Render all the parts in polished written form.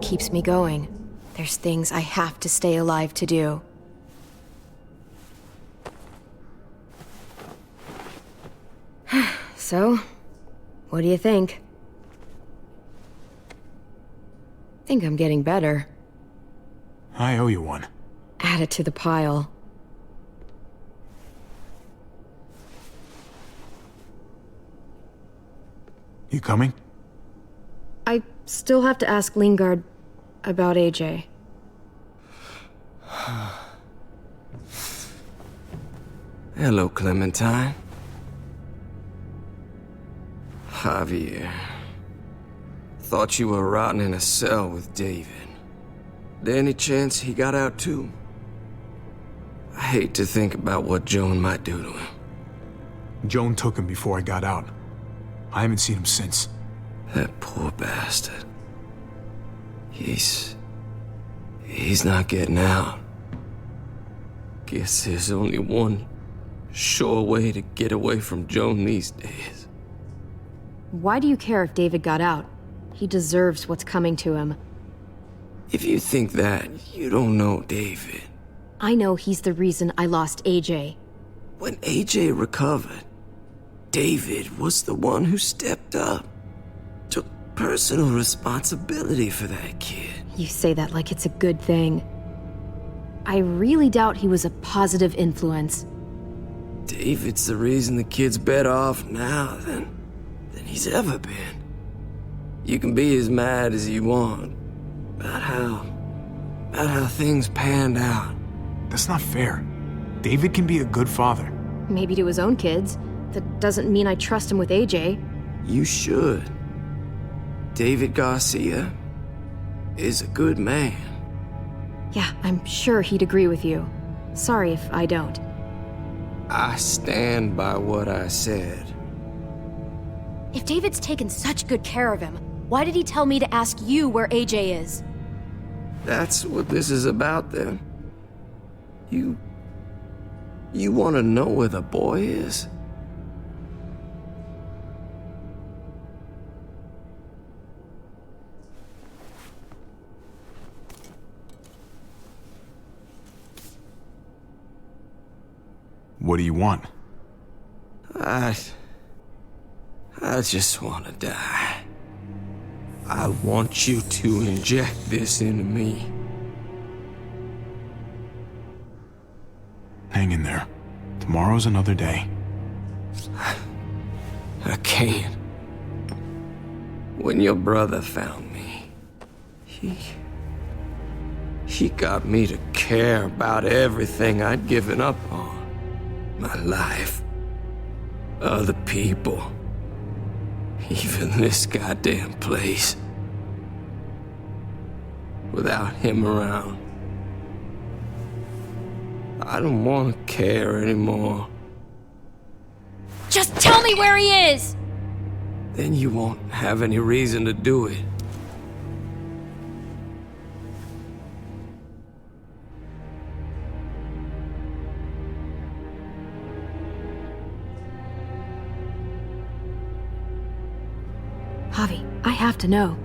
keeps me going. There's things I have to stay alive to do. So, what do you think? Think I'm getting better. I owe you one. Add it to the pile. You coming? I still have to ask Lingard about AJ. Hello, Clementine. Javier. Thought you were rotting in a cell with David. There any chance he got out too? I hate to think about what Joan might do to him. Joan took him before I got out. I haven't seen him since. That poor bastard. He's not getting out. Guess there's only one sure way to get away from Joan these days. Why do you care if David got out? He deserves what's coming to him. If you think that, you don't know David. I know he's the reason I lost AJ. When AJ recovered, David was the one who stepped up. Took personal responsibility for that kid. You say that like it's a good thing. I really doubt he was a positive influence. David's the reason the kid's better off now than he's ever been. You can be as mad as you want about how things panned out. That's not fair. David can be a good father. Maybe to his own kids. That doesn't mean I trust him with AJ. You should. David Garcia is a good man. Yeah, I'm sure he'd agree with you. Sorry if I don't. I stand by what I said. If David's taken such good care of him, why did he tell me to ask you where AJ is? That's what this is about, then. You want to know where the boy is? What do you want? I just want to die. I want you to inject this into me. Hang in there. Tomorrow's another day. I can't. When your brother found me, he got me to care about everything I'd given up on. My life, other people, even this goddamn place. Without him around, I don't want to care anymore. Just tell me where he is! Then you won't have any reason to do it. Javi, I have to know.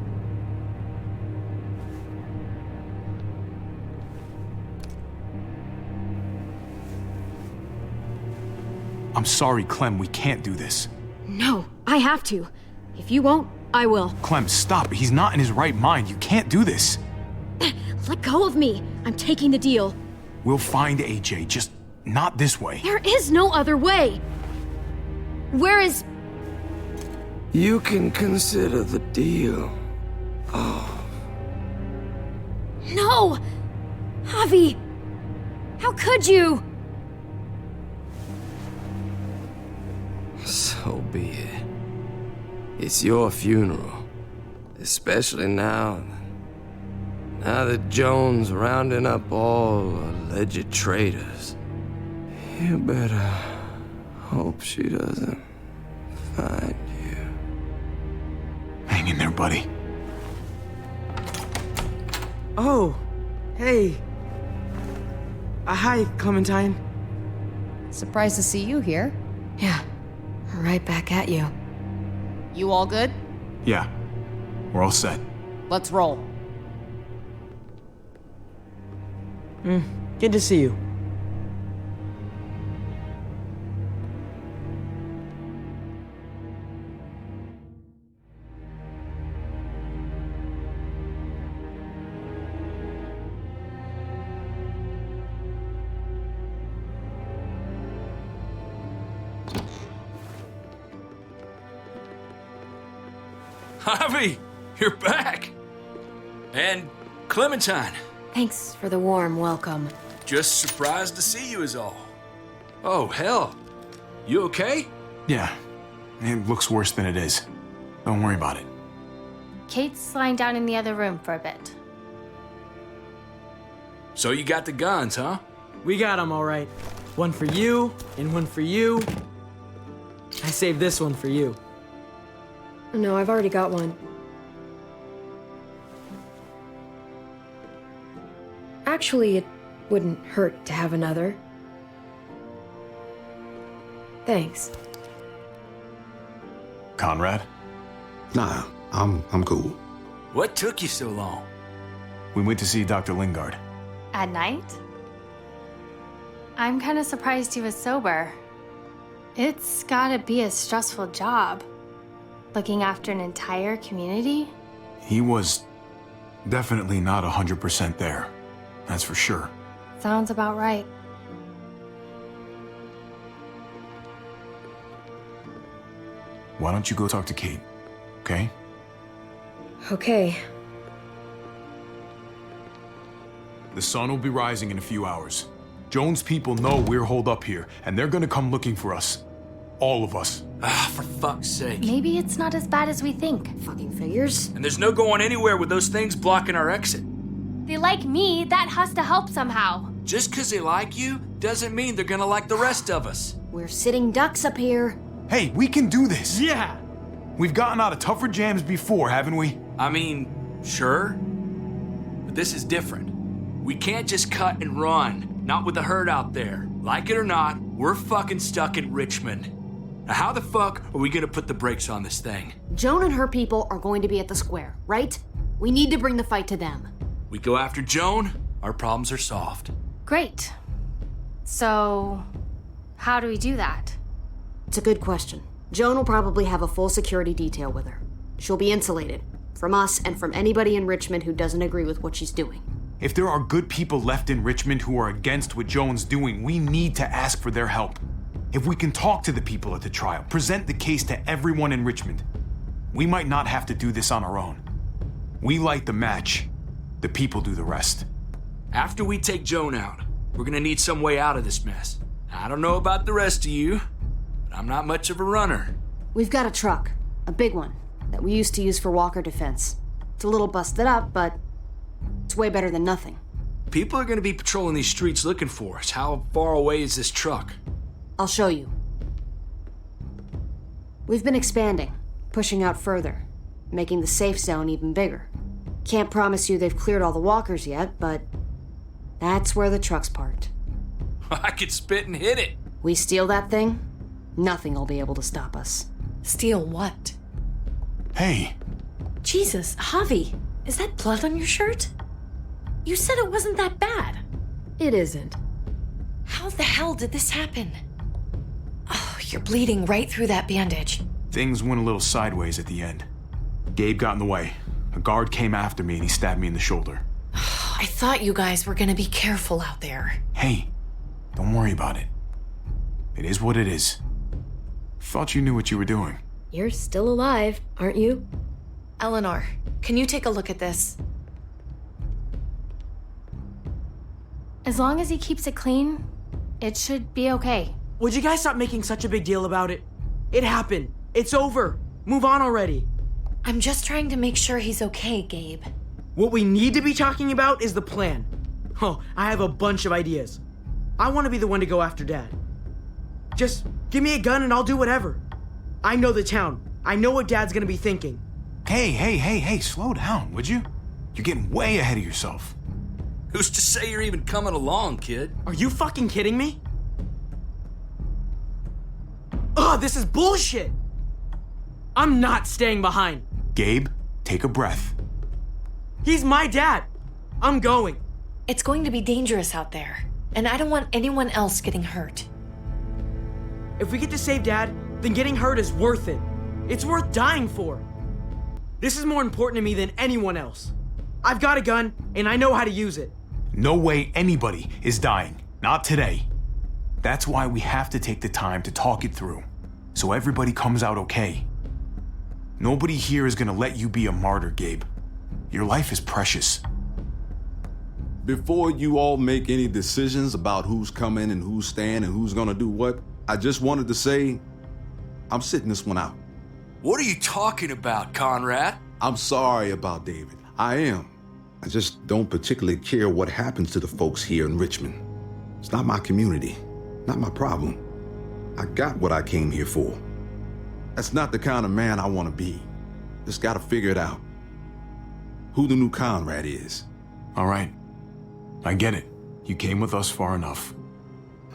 I'm sorry, Clem, we can't do this. No, I have to. If you won't, I will. Clem, stop. He's not in his right mind. You can't do this. Let go of me. I'm taking the deal. We'll find AJ, just not this way. There is no other way. Where is... You can consider the deal. Oh. No! Javi! How could you? So be it. It's your funeral. Especially now that Joan's rounding up all alleged traitors. You better hope she doesn't find you. Hang in there, buddy. Oh, hey. Hi, Clementine. Surprised to see you here. Yeah, right back at you. You all good? Yeah, we're all set. Let's roll. Good to see you. Javi, you're back. And Clementine. Thanks for the warm welcome. Just surprised to see you is all. Oh, hell. You okay? Yeah, it looks worse than it is. Don't worry about it. Kate's lying down in the other room for a bit. So you got the guns, huh? We got them all right. One for you, and one for you. I saved this one for you. No, I've already got one. Actually, it wouldn't hurt to have another. Thanks. Conrad, Nah, I'm cool. What took you so long? we went to see Dr. Lingard. At night? I'm kind of surprised he was sober. It's gotta be a stressful job. Looking after an entire community? He was definitely not 100% there. That's for sure. Sounds about right. Why don't you go talk to Kate, okay? Okay. The sun will be rising in a few hours. Joan's people know we're holed up here, and they're gonna come looking for us. All of us. Ah, for fuck's sake. Maybe it's not as bad as we think. Fucking figures. And there's no going anywhere with those things blocking our exit. They like me, that has to help somehow. Just 'cause they like you doesn't mean they're gonna like the rest of us. We're sitting ducks up here. Hey, we can do this! Yeah! We've gotten out of tougher jams before, haven't we? I mean, sure. But this is different. We can't just cut and run. Not with the herd out there. Like it or not, we're fucking stuck in Richmond. Now how the fuck are we gonna put the brakes on this thing? Joan and her people are going to be at the square, right? We need to bring the fight to them. We go after Joan, our problems are solved. Great. So, how do we do that? It's a good question. Joan will probably have a full security detail with her. She'll be insulated from us and from anybody in Richmond who doesn't agree with what she's doing. If there are good people left in Richmond who are against what Joan's doing, we need to ask for their help. If we can talk to the people at the trial, present the case to everyone in Richmond, we might not have to do this on our own. We light the match, the people do the rest. After we take Joan out, we're gonna need some way out of this mess. I don't know about the rest of you, but I'm not much of a runner. We've got a truck, a big one, that we used to use for walker defense. It's a little busted up, but it's way better than nothing. People are gonna be patrolling these streets looking for us. How far away is this truck? I'll show you. We've been expanding, pushing out further, making the safe zone even bigger. Can't promise you they've cleared all the walkers yet, but that's where the truck's parked. I could spit and hit it. We steal that thing, nothing will be able to stop us. Steal what? Hey, Jesus, Javi, is that blood on your shirt? You said it wasn't that bad. It isn't. How the hell did this happen? Oh, you're bleeding right through that bandage. things went a little sideways at the end. Gabe got in the way. A guard came after me and he stabbed me in the shoulder. I thought you guys were gonna be careful out there. Hey, don't worry about it. It is what it is. Thought you knew what you were doing. You're still alive, aren't you? Eleanor, can you take a look at this? As long as he keeps it clean, it should be okay. Would you guys stop making such a big deal about it? It happened. It's over. Move on already. I'm just trying to make sure he's okay, Gabe. What we need to be talking about is the plan. Oh, I have a bunch of ideas. I want to be the one to go after Dad. Just give me a gun and I'll do whatever. I know the town. I know what Dad's gonna be thinking. Hey, slow down, would you? You're getting way ahead of yourself. Who's to say you're even coming along, kid? Are you fucking kidding me? Ugh, this is bullshit! I'm not staying behind. Gabe, take a breath. He's my dad. I'm going. It's going to be dangerous out there, and I don't want anyone else getting hurt. If we get to save Dad, then getting hurt is worth it. It's worth dying for. This is more important to me than anyone else. I've got a gun, and I know how to use it. No way anybody is dying. Not today. That's why we have to take the time to talk it through, so everybody comes out okay. Nobody here is gonna let you be a martyr, Gabe. Your life is precious. Before you all make any decisions about who's coming and who's staying and who's gonna do what, I just wanted to say, I'm sitting this one out. What are you talking about, Conrad? I'm sorry about David. I am. I just don't particularly care what happens to the folks here in Richmond. It's not my community, not my problem. I got what I came here for. That's not the kind of man I want to be. Just gotta figure it out. Who the new Conrad is. All right. I get it. You came with us far enough.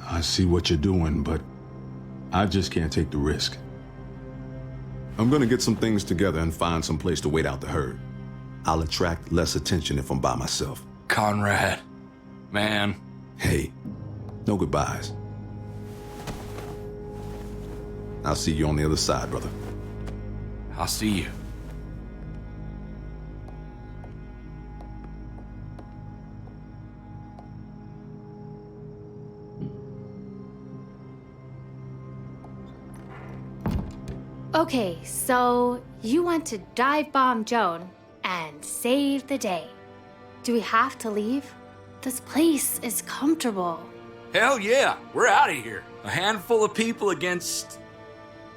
I see what you're doing, but I just can't take the risk. I'm gonna get some things together and find some place to wait out the herd. I'll attract less attention if I'm by myself. Conrad, man. Hey, no goodbyes. I'll see you on the other side, brother. I'll see you. Okay, so you want to dive bomb Joan and save the day. Do we have to leave? This place is comfortable. Hell yeah, we're out of here. A handful of people against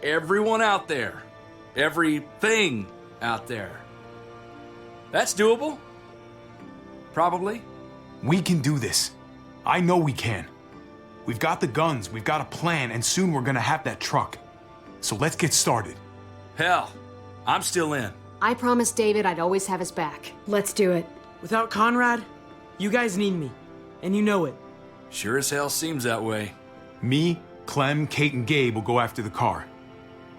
everyone out there. Everything out there. That's doable. Probably. We can do this. I know we can. We've got the guns, we've got a plan, and soon we're gonna have that truck. So let's get started. Hell, I'm still in. I promised David I'd always have his back. Let's do it. Without Conrad, you guys need me, and you know it. Sure as hell seems that way. Me, Clem, Kate, and Gabe will go after the car.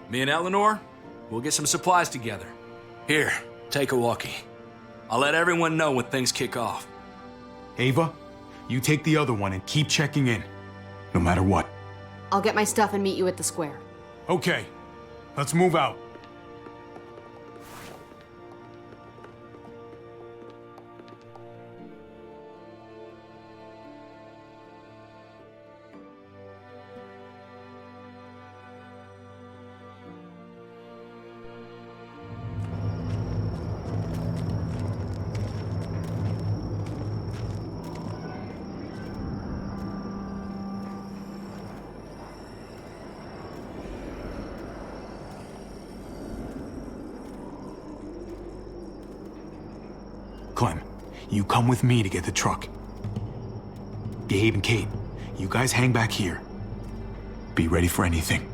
Me and Eleanor, we'll get some supplies together. Here, take a walkie. I'll let everyone know when things kick off. Ava, you take the other one and keep checking in, no matter what. I'll get my stuff and meet you at the square. Okay, let's move out. Clem, you come with me to get the truck. Gabe and Kate, you guys hang back here. Be ready for anything.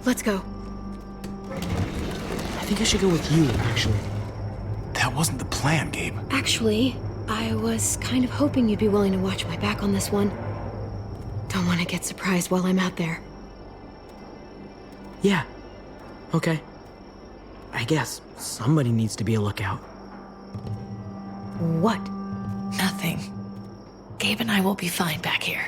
Let's go. I think I should go with you, actually. That wasn't the plan, Gabe. Actually, I was kind of hoping you'd be willing to watch my back on this one. Don't want to get surprised while I'm out there. Yeah. Okay. I guess somebody needs to be a lookout. What? Nothing. Gabe and I will be fine back here.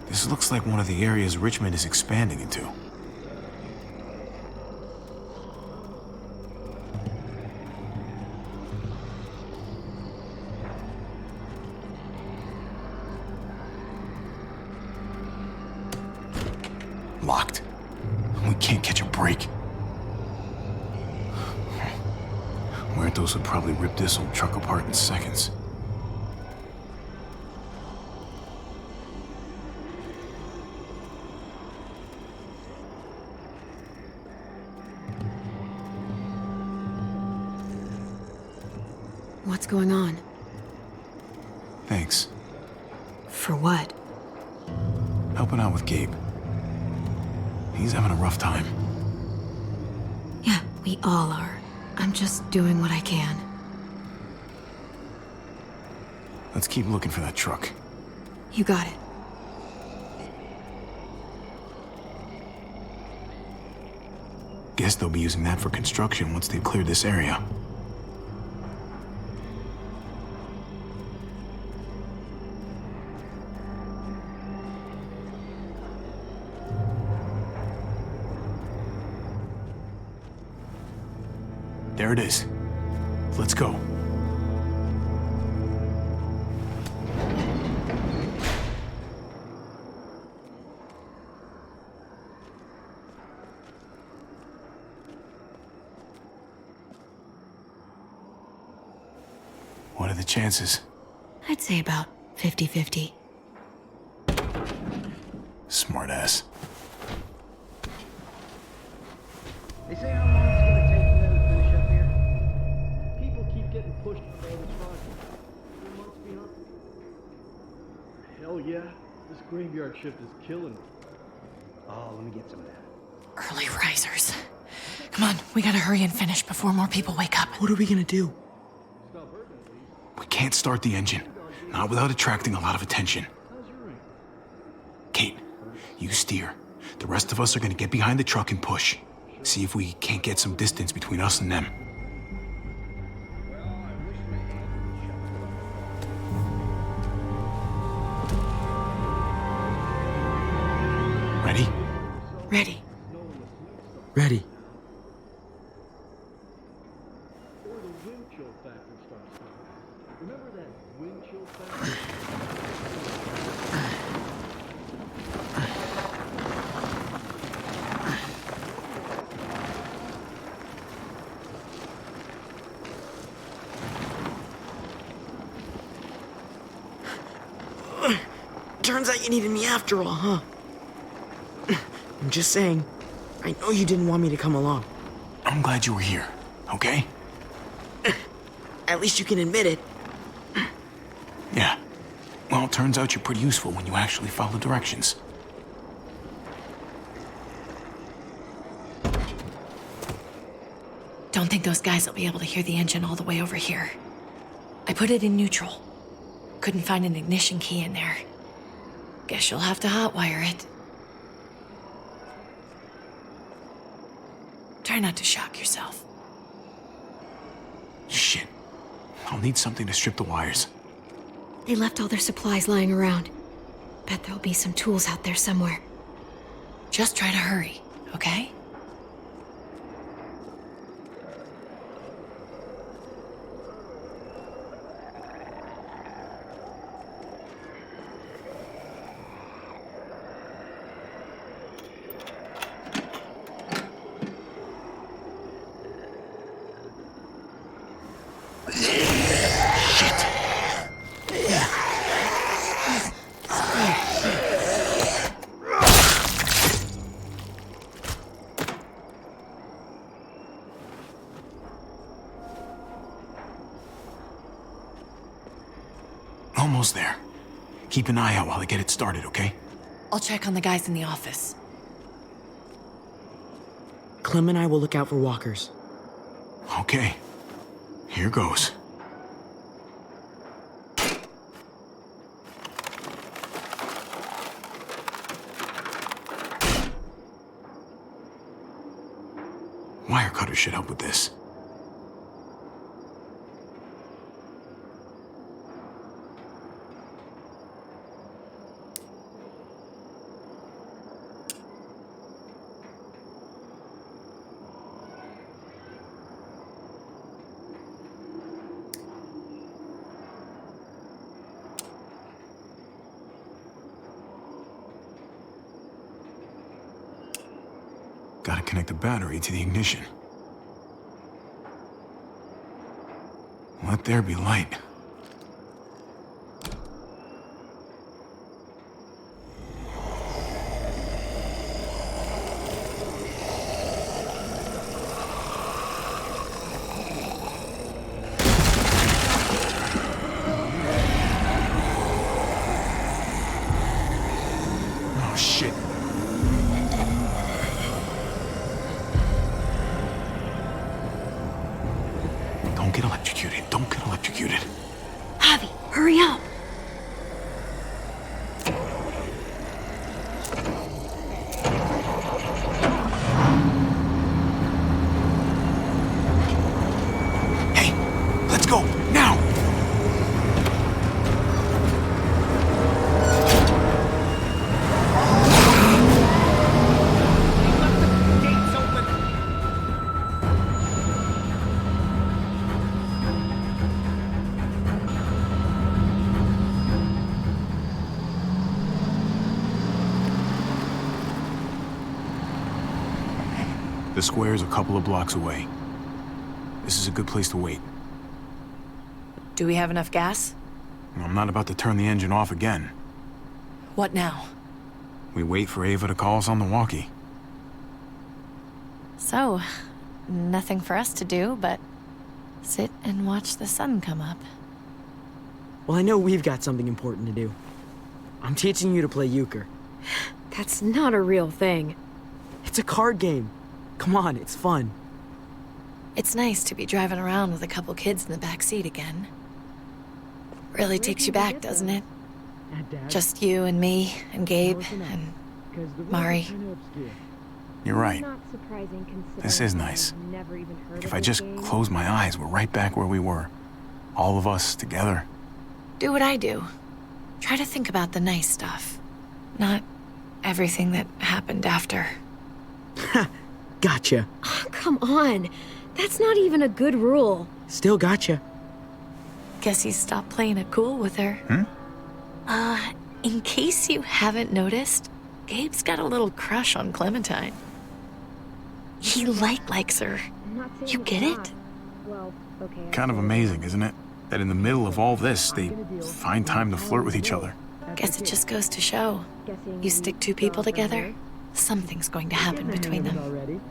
This looks like one of the areas Richmond is expanding into. Locked. We can't catch a break. Muertos would probably rip this old truck apart in seconds. What's going on? Thanks. For what? Helping out with Gabe. He's having a rough time. Yeah, we all are. I'm just doing what I can. Let's keep looking for that truck. You got it. Guess they'll be using that for construction once they've cleared this area. There it is. Let's go. What are the chances? I'd say about 50-50. Smartass. They say how long it's gonna take for them to finish up here. People keep getting pushed by this project. 3 months behind. Hell yeah, this graveyard shift is killing me. Oh, let me get some of that. Early risers. Come on, we gotta hurry and finish before more people wake up. What are we gonna do? We can't start the engine. Not without attracting a lot of attention. Kate, you steer. The rest of us are gonna get behind the truck and push. See if we can't get some distance between us and them. Ready? Ready. Ready. Or the wind chill factor starts coming. Remember that wind chill factor? Turns out you needed me after all, huh? I'm just saying, I know you didn't want me to come along. I'm glad you were here, okay? At least you can admit it. Yeah. Well, it turns out you're pretty useful when you actually follow directions. Don't think those guys will be able to hear the engine all the way over here. I put it in neutral. Couldn't find an ignition key in there. Guess you'll have to hotwire it. Try not to shock yourself. Shit. I'll need something to strip the wires. They left all their supplies lying around. Bet there'll be some tools out there somewhere. Just try to hurry, okay? Almost there. Keep an eye out while I get it started, okay? I'll check on the guys in the office. Clem and I will look out for walkers. Okay. Here goes. Wire cutter should help with this. Gotta connect the battery to the ignition. Let there be light. Oh, shit. Don't get electrocuted. Don't get electrocuted. Javi, hurry up. Hey, let's go, now! The square is a couple of blocks away. This is a good place to wait. Do we have enough gas? I'm not about to turn the engine off again. What now? We wait for Ava to call us on the walkie. So, nothing for us to do but sit and watch the sun come up. Well, I know we've got something important to do. I'm teaching you to play euchre. That's not a real thing. It's a card game. Come on, it's fun. It's nice to be driving around with a couple kids in the back seat again. Really takes you back, doesn't it? Just you and me and Gabe and Mari. You're right. This is nice. If I just close my eyes, we're right back where we were. All of us together. Do what I do. Try to think about the nice stuff. Not everything that happened after. Gotcha. Oh, come on. That's not even a good rule. Still gotcha. Guess he stopped playing it cool with her. In case you haven't noticed, Gabe's got a little crush on Clementine. He likes her. You get it? Kind of amazing, isn't it? That in the middle of all this, they find time to flirt with each other. Guess it just goes to show. You stick two people together, something's going to happen between them.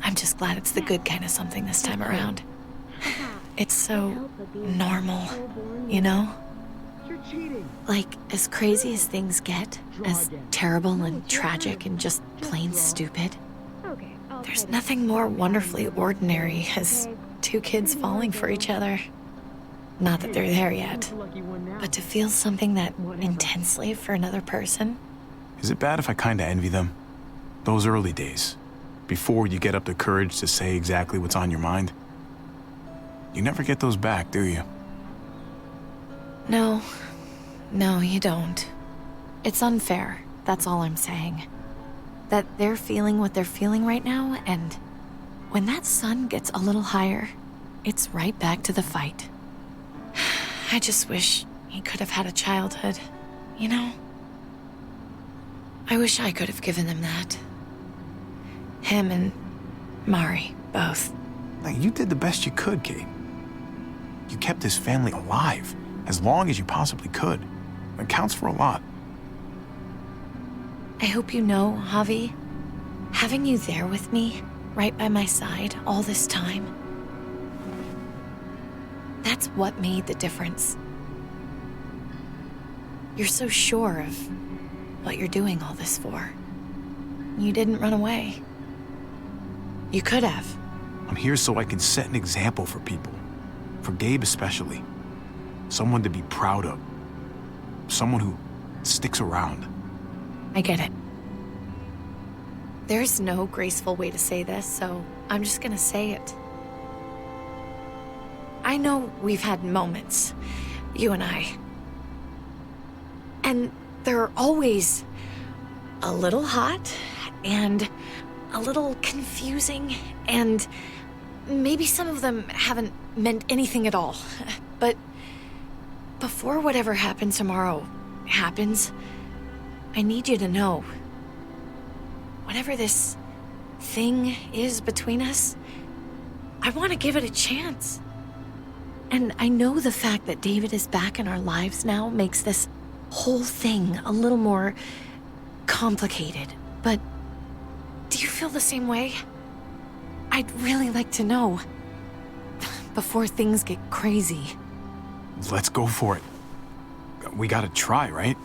I'm just glad it's the good kind of something this time around. It's so normal, you know? Like, as crazy as things get, as terrible and tragic and just plain stupid, there's nothing more wonderfully ordinary as two kids falling for each other. Not that they're there yet, but to feel something that intensely for another person. Is it bad if I kinda envy them? Those early days, before you get up the courage to say exactly what's on your mind. You never get those back, do you? No, you don't. It's unfair, that's all I'm saying. That they're feeling what they're feeling right now, and when that sun gets a little higher, it's right back to the fight. I just wish he could have had a childhood, you know? I wish I could have given them that. Him and Mari, both. Now, you did the best you could, Kate. You kept this family alive as long as you possibly could. It counts for a lot. I hope you know, Javi, having you there with me, right by my side all this time, that's what made the difference. You're so sure of what you're doing all this for. You didn't run away. You could have. I'm here so I can set an example for people. For Gabe especially. Someone to be proud of. Someone who sticks around. I get it. There's no graceful way to say this, so I'm just gonna say it. I know we've had moments, you and I. And they're always a little hot and a little confusing, and maybe some of them haven't meant anything at all. But before whatever happens tomorrow happens, I need you to know, whatever this thing is between us, I want to give it a chance. And I know the fact that David is back in our lives now makes this whole thing a little more complicated. But do you feel the same way? I'd really like to know before things get crazy. Let's go for it. We gotta try, right?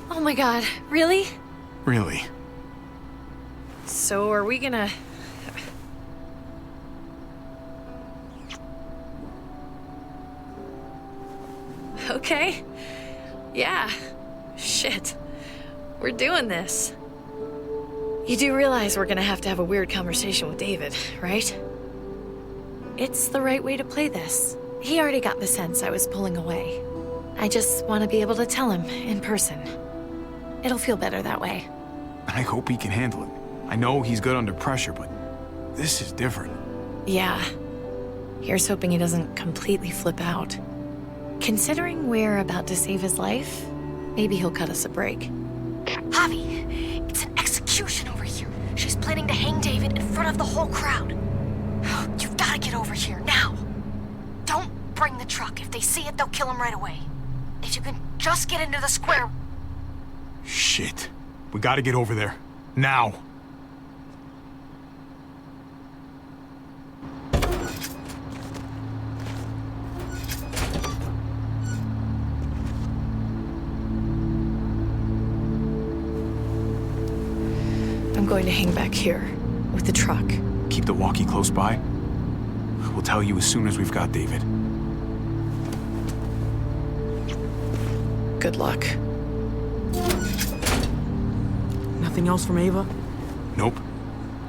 Oh my God, really? Really. So are we gonna... Okay. Yeah. Shit. We're doing this. You do realize we're gonna have to have a weird conversation with David, right? It's the right way to play this. He already got the sense I was pulling away. I just want to be able to tell him in person. It'll feel better that way. I hope he can handle it. I know he's good under pressure, but this is different. Yeah. Here's hoping he doesn't completely flip out. Considering we're about to save his life, maybe he'll cut us a break. Javi, it's an execution over here. She's planning to hang David in front of the whole crowd. You've got to get over here, now. Don't bring the truck. If they see it, they'll kill him right away. If you can just get into the square... Shit. We gotta get over there. Now. I'm going to hang back here with the truck. Keep the walkie close by. We'll tell you as soon as we've got David. Good luck. Nothing else from Ava? Nope.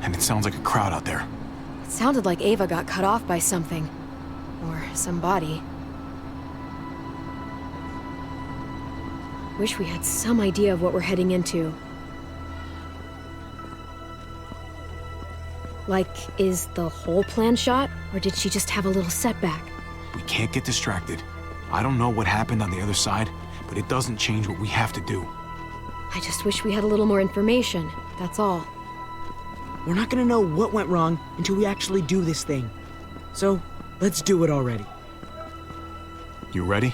And it sounds like a crowd out there. It sounded like Ava got cut off by something. Or somebody. Wish we had some idea of what we're heading into. Like, is the whole plan shot? Or did she just have a little setback? We can't get distracted. I don't know what happened on the other side, but it doesn't change what we have to do. I just wish we had a little more information, that's all. We're not gonna know what went wrong until we actually do this thing. So, let's do it already. You ready?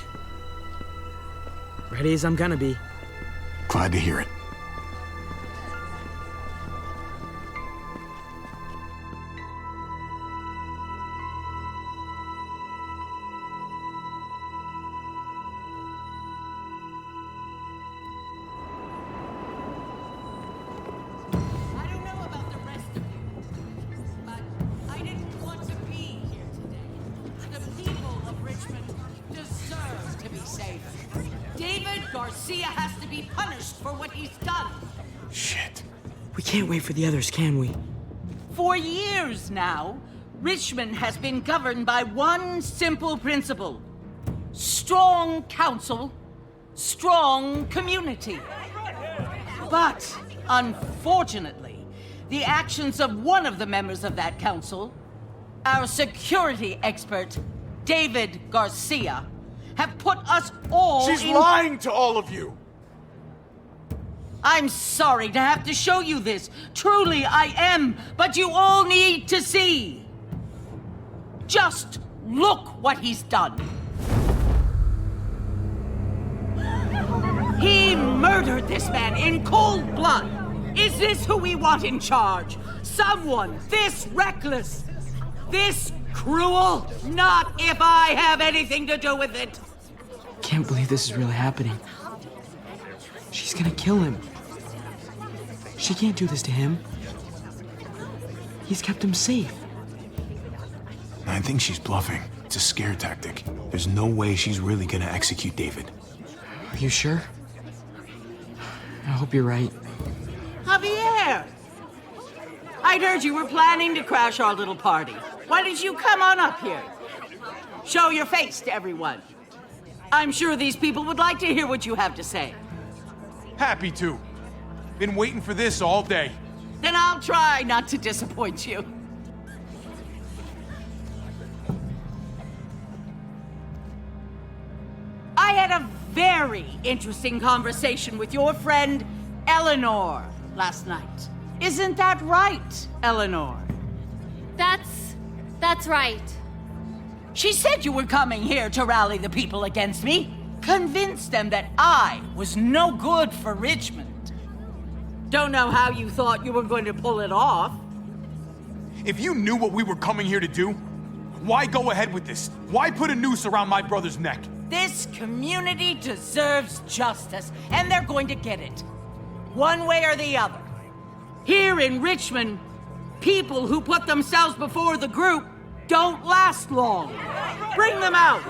Ready as I'm gonna be. Glad to hear it. Garcia has to be punished for what he's done. Shit. We can't wait for the others, can we? For years now, Richmond has been governed by one simple principle. Strong council, strong community. But, unfortunately, the actions of one of the members of that council, our security expert, David Garcia, have put us all She's lying to all of you! I'm sorry to have to show you this. Truly, I am. But you all need to see. Just look what he's done. He murdered this man in cold blood. Is this who we want in charge? Someone this reckless? This cruel? Not if I have anything to do with it. Can't believe this is really happening. She's gonna kill him. She can't do this to him. He's kept him safe. I think she's bluffing. It's a scare tactic. There's no way she's really gonna execute David. Are you sure? I hope you're right. Javier! I'd heard you were planning to crash our little party. Why don't you come on up here? Show your face to everyone. I'm sure these people would like to hear what you have to say. Happy to. Been waiting for this all day. Then I'll try not to disappoint you. I had a very interesting conversation with your friend, Eleanor, last night. Isn't that right, Eleanor? That's right. She said you were coming here to rally the people against me, convince them that I was no good for Richmond. Don't know how you thought you were going to pull it off. If you knew what we were coming here to do, why go ahead with this? Why put a noose around my brother's neck? This community deserves justice, and they're going to get it. One way or the other. Here in Richmond, people who put themselves before the group don't last long. Bring them out.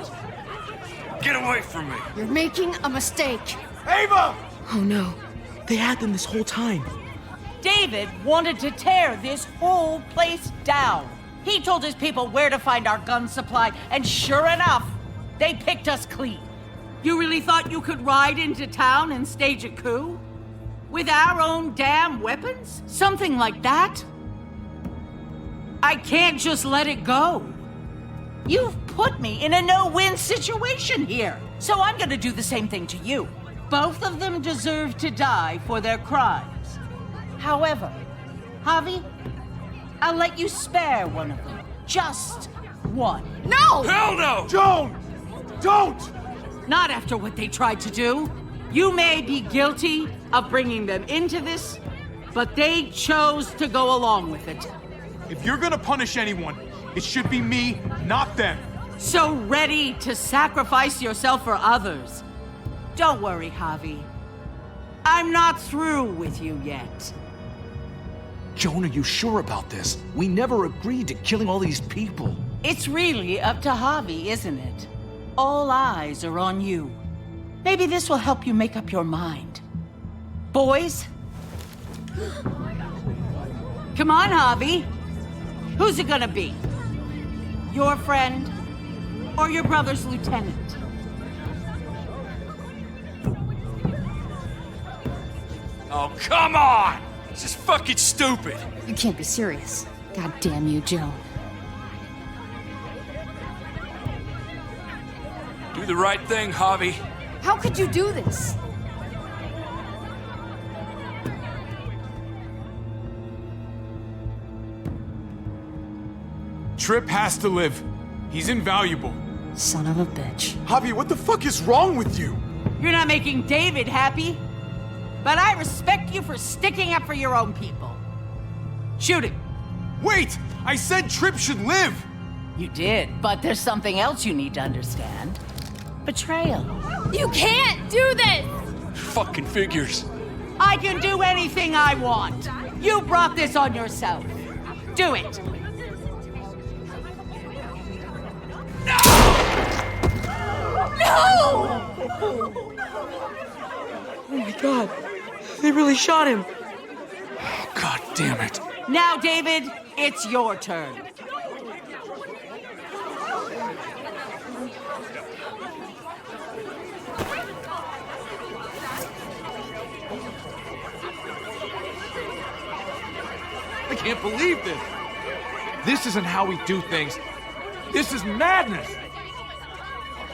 Get away from me! You're making a mistake. Ava! Oh no. They had them this whole time. David wanted to tear this whole place down. He told his people where to find our gun supply, and sure enough, they picked us clean. You really thought you could ride into town and stage a coup? With our own damn weapons? Something like that? I can't just let it go. You've put me in a no-win situation here, so I'm gonna do the same thing to you. Both of them deserve to die for their crimes. However, Javi, I'll let you spare one of them. Just one. No! Hell no! Joan! Don't! Not after what they tried to do. You may be guilty of bringing them into this, but they chose to go along with it. If you're gonna punish anyone, it should be me, not them. So ready to sacrifice yourself for others. Don't worry, Javi. I'm not through with you yet. Joan, are you sure about this? We never agreed to killing all these people. It's really up to Javi, isn't it? All eyes are on you. Maybe this will help you make up your mind. Boys? Come on, Javi. Who's it gonna be? Your friend or your brother's lieutenant? Oh, come on! This is fucking stupid! You can't be serious. God damn you, Joan. Do the right thing, Javi. How could you do this? Tripp has to live. He's invaluable. Son of a bitch. Javi, what the fuck is wrong with you? You're not making David happy, but I respect you for sticking up for your own people. Shoot him. Wait! I said Tripp should live! You did, but there's something else you need to understand. Betrayal. You can't do this! Fucking figures. I can do anything I want. You brought this on yourself. Do it. Oh my god. They really shot him. God damn it. Now, David, it's your turn. I can't believe this! This isn't how we do things. This is madness!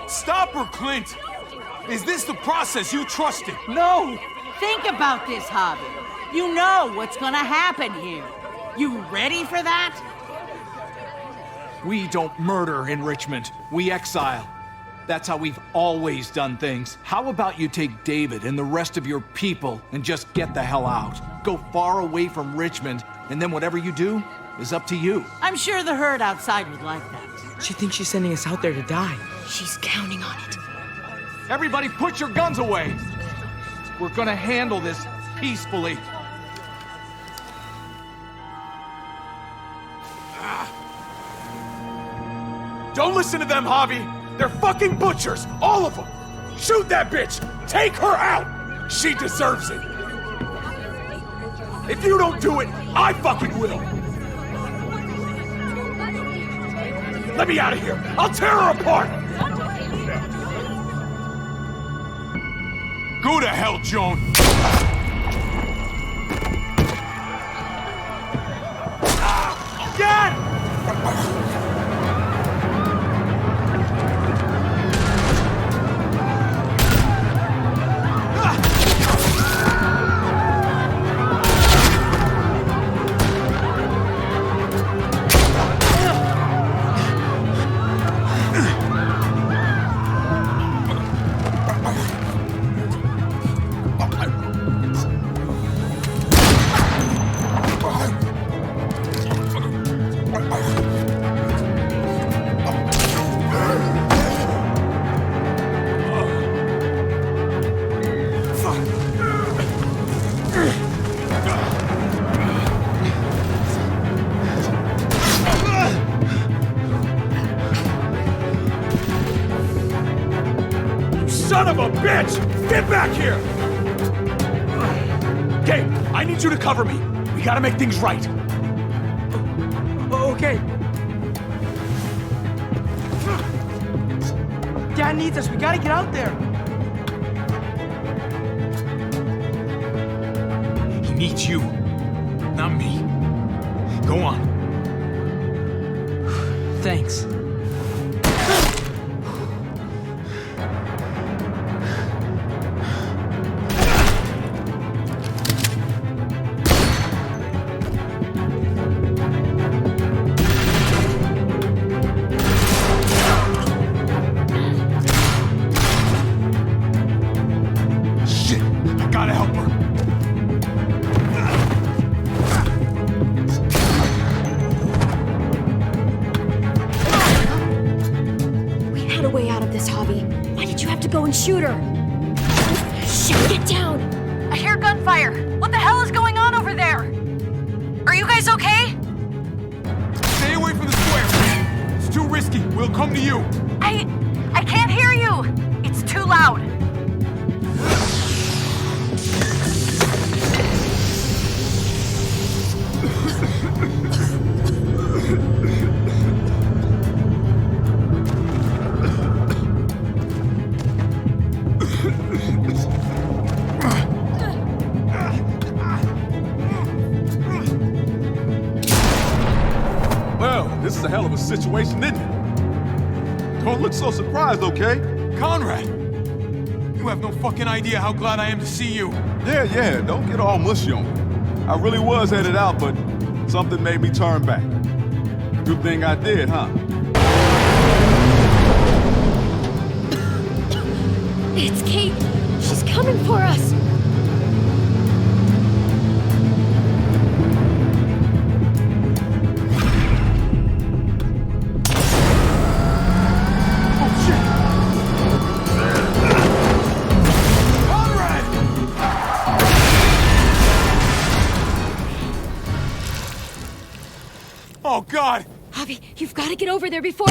Stop her, Clint! Is this the process you trusted? No! Think about this, Javi. You know what's gonna happen here. You ready for that? We don't murder in Richmond. We exile. That's how we've always done things. How about you take David and the rest of your people and just get the hell out? Go far away from Richmond, and then whatever you do is up to you. I'm sure the herd outside would like that. She thinks she's sending us out there to die. She's counting on it. Everybody put your guns away! We're gonna handle this peacefully. Don't listen to them, Javi! They're fucking butchers! All of them! Shoot that bitch! Take her out! She deserves it! If you don't do it, I fucking will! Let me out of here! I'll tear her apart! Go to hell, Joan! Dad! of a bitch! Get back here! Okay, I need you to cover me. We gotta make things right. Okay. Dad needs us. We gotta get out there. He needs you, not me. Go on. Thanks. Shit, I gotta help her. We had a way out of this, Hobby. Why did you have to go and shoot her? Shit, get down! I hear gunfire. What the hell is going on over there? Are you guys okay? Stay away from the square. It's too risky. We'll come to you. I can't hear you. It's too loud. Well, this is a hell of a situation, isn't it? Don't look so surprised, okay? Conrad! You have no fucking idea how glad I am to see you. Yeah, don't get all mushy on me. I really was headed out, but something made me turn back. Good thing I did, huh? It's Kate. She's coming for us. Oh, God! Javi, you've got to get over there before...